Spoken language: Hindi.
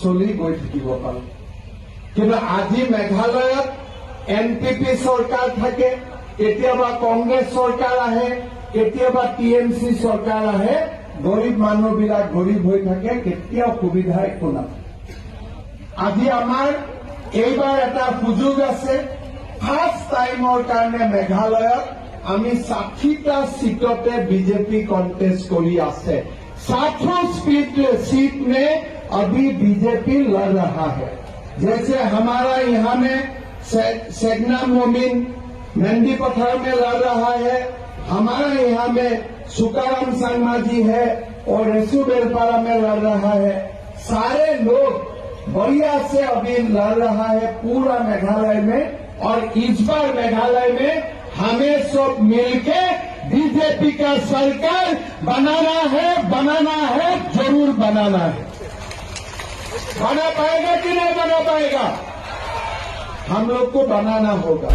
চলি গৈ থাকিব পাৰো। কিন্তু আজি মেঘালয়ত NPP চৰকাৰ থাকে, কেতিয়াবা কংগ্ৰেছ চৰকাৰ আহে, কেতিয়াবা TMC চৰকাৰ আহে, গৰীব মানুহবিলাক গৰীব হৈ থাকে, কেতিয়াও সুবিধা একো নাথাকে। আজি আমাৰ এইবাৰ এটা সুযোগ আছে, ফাৰ্ষ্ট টাইমৰ কাৰণে মেঘালয়ত আমি 60টা सीटों बीजेपी कॉन्टेस्ट करी आसे। 60 सीट में अभी बीजेपी लड़ रहा है। जैसे हमारा यहाँ में सेगना मोमिन नंदी पत्थर में लड़ रहा है, हमारा यहाँ में सुकाराम संगमा जी है और रेसू बेलपारा में लड़ रहा है। सारे लोग बढ़िया से अभी लड़ रहा है पूरा मेघालय में। और इस बार मेघालय में हमें सब मिलके बीजेपी का सरकार बनाना है, जरूर बनाना है। बना पाएगा कि नहीं बना पाएगा? हम लोग को बनाना होगा।